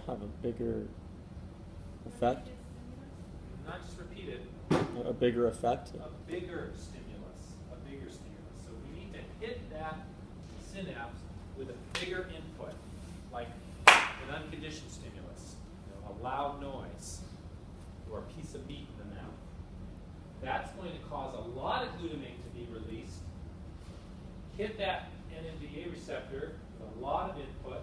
have a bigger effect? Not just repeated. A bigger effect? A bigger stimulus. A bigger stimulus. So we need to hit that synapse with a bigger input, like an unconditioned stimulus, a loud noise, or a piece of meat in the mouth. That's going to cause a lot of glutamate to be released, hit that NMDA receptor with a lot of input,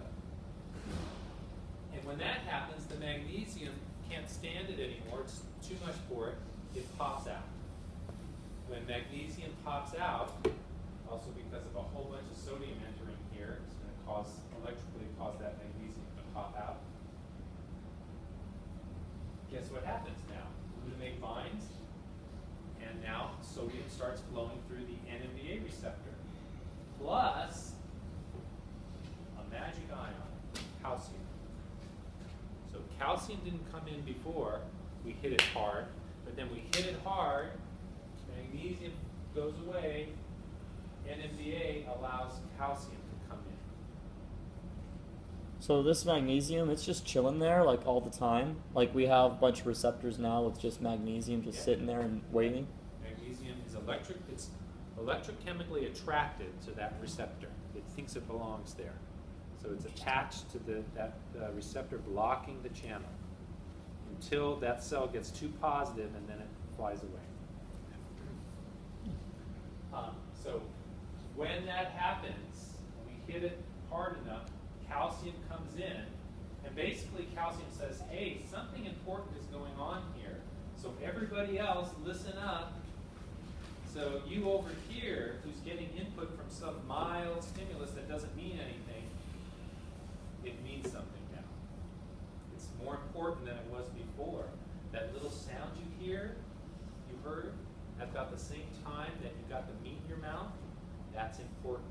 and when that happens, the magnesium can't stand it anymore. It's too much for it. It pops out. When magnesium pops out, also because of a whole bunch of sodium entering here, it's going to electrically cause that magnesium to pop out. Guess what happens now? Glutamate binds, and now sodium starts flowing through the NMDA receptor. Plus a magic ion, calcium. So calcium didn't come in before we hit it hard, but then we hit it hard, magnesium goes away, NMDA allows calcium to come in. So this magnesium, it's just chilling there like all the time? Like we have a bunch of receptors now with just magnesium just sitting there and waiting? Magnesium is it's electrochemically attracted to that receptor. It thinks it belongs there. So it's attached to that receptor blocking the channel until that cell gets too positive and then it flies away. So when that happens, when we hit it hard enough, calcium comes in, and basically calcium says, hey, something important is going on here. So everybody else, listen up. So you over here, who's getting input from some mild stimulus that doesn't mean anything, it means something now. It's more important than it was before. That little sound you hear, you heard, at about the same time that you got the meat in your mouth, that's important.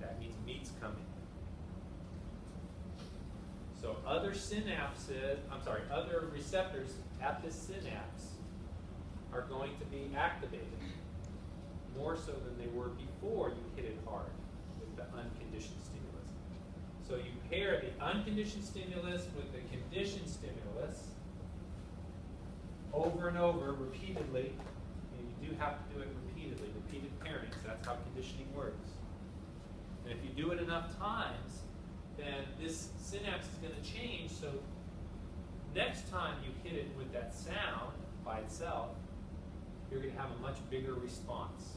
That means meat's coming. So other other receptors at this synapse are going to be activated more so than they were before you hit it hard with the unconditioned stimulus. So you pair the unconditioned stimulus with the conditioned stimulus over and over, repeatedly, and you do have to do it repeatedly, repeated pairings. That's how conditioning works. And if you do it enough times, then this synapse is going to change, so next time you hit it with that sound by itself, you're going to have a much bigger response.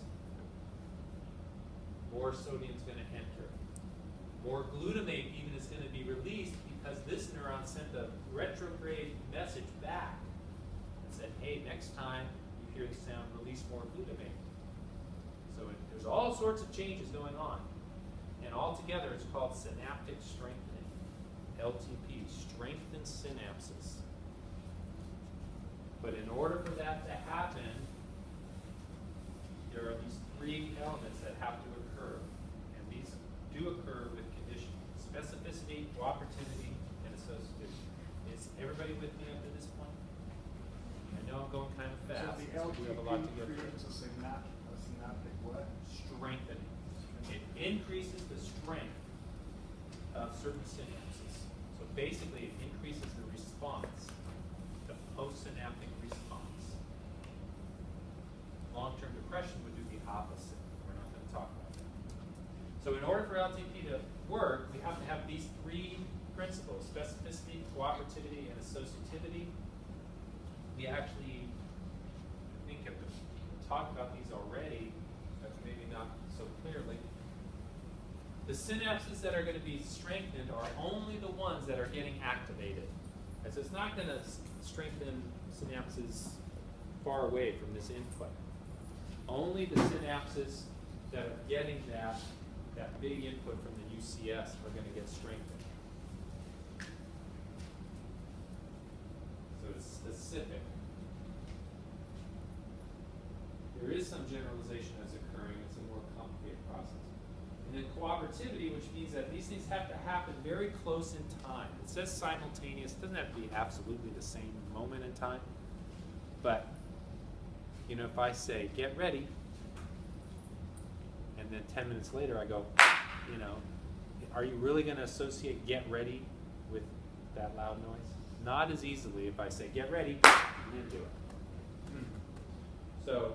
More sodium is going to enter. More glutamate even is going to be released because this neuron sent a retrograde message back and said, hey, next time you hear the sound, release more glutamate. So there's all sorts of changes going on. And altogether, it's called synaptic strengthening, LTP, strengthened synapses. But in order for that to happen, there are these three elements that have to occur. And these do occur with conditioning: specificity, cooperativity, and associativity. Is everybody with me up to this point? I know I'm going kind of fast. So the LTP we have a lot to get through. creates a synaptic what? Strengthening. It increases the strength of certain synapses. So basically, it increases the response, the postsynaptic response. Long-term depression would do the opposite. We're not going to talk about that. So in order for LTP to work, we have to have these three principles: specificity, cooperativity, and associativity. We actually, I think, have talked about these already, but maybe not so clearly. The synapses that are going to be strengthened are only the ones that are getting activated. And so it's not going to strengthen synapses far away from this input. Only the synapses that are getting that big input from the UCS are going to get strengthened. So it's specific. There is some generalization that's occurring. It's a more complicated process. And then cooperativity, which means that these things have to happen very close in time. It says simultaneous. It doesn't have to be absolutely the same moment in time. But, you know, if I say, get ready, and then 10 minutes later I go, you know, are you really going to associate get ready with that loud noise? Not as easily if I say, get ready, and then do it. So,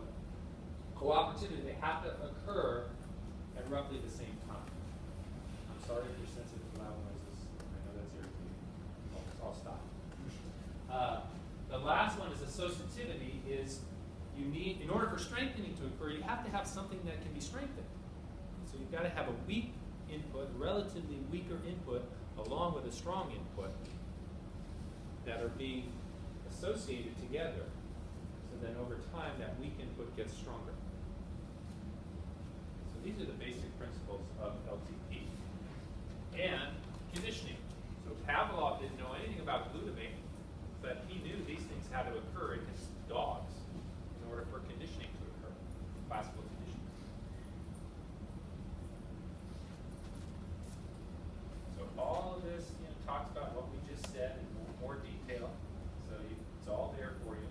cooperativity, they have to occur at roughly the same time. I'm sorry if you're sensitive to loud noises. I know that's irritating. I'll stop. The last one is associativity. Is you need, in order for strengthening to occur, you have to have something that can be strengthened. So you've got to have a weak input, relatively weaker input, along with a strong input that are being associated together. So then over time, that weak input gets stronger. So these are the basic principles of LTP. And conditioning. So Pavlov didn't know anything about glutamate, but he knew these things had to occur in his dogs in order for conditioning to occur, classical conditioning. So all of this talks about what we just said in more detail. So it's all there for you.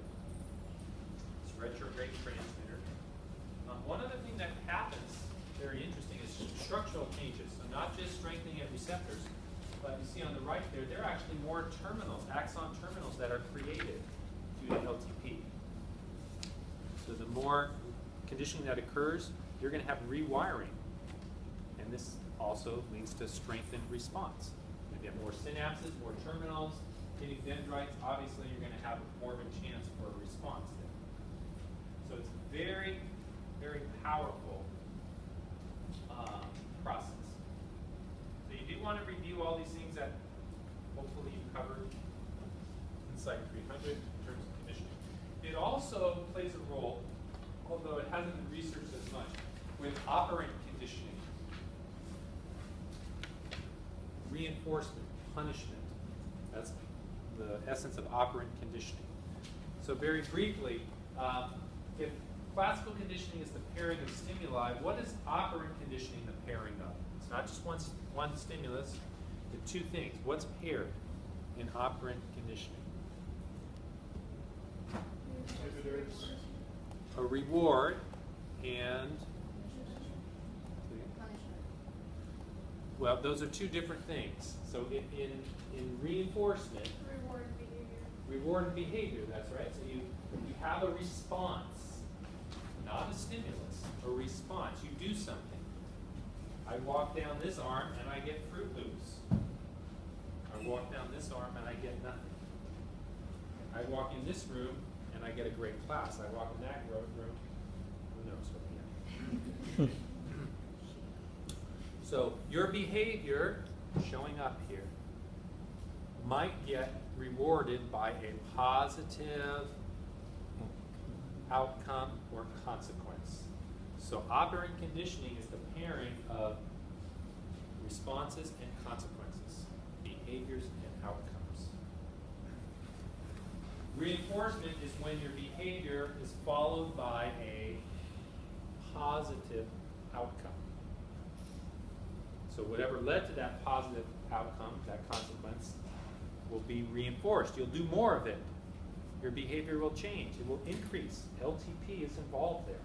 It's retrograde transmitter. One other thing that happens, very interesting, is structural changes. So not just strengthening at receptors, but you see on the right there, there are actually more terminals, axon terminals that are created due to LTP. So the more conditioning that occurs, you're going to have rewiring. And this also leads to strengthened response. You get more synapses, more terminals, hitting dendrites. Obviously, you're going to have more of a chance for a response there. So it's very, very powerful process. So you do want to review all these things that hopefully you covered in Psych310 in terms of conditioning. It also plays a role, although it hasn't been researched as much, with operant conditioning. Reinforcement, punishment. That's the essence of operant conditioning. So very briefly, if classical conditioning is the pairing of stimuli, what is operant conditioning the pairing of? It's not just one stimulus, the two things. What's paired in operant conditioning? A reward and well, those are two different things. So in reinforcement, reward and behavior, that's right. So you have a response, not a stimulus, a response. You do something. I walk down this arm and I get Fruit Loops. I walk down this arm and I get nothing. I walk in this room and I get a great class. I walk in that room, who knows what we get. So your behavior showing up here might get rewarded by a positive outcome or consequence. So operant conditioning is the pairing of responses and consequences, behaviors and outcomes. Reinforcement is when your behavior is followed by a positive outcome. So whatever led to that positive outcome, that consequence, will be reinforced. You'll do more of it. Your behavior will change. It will increase. LTP is involved there.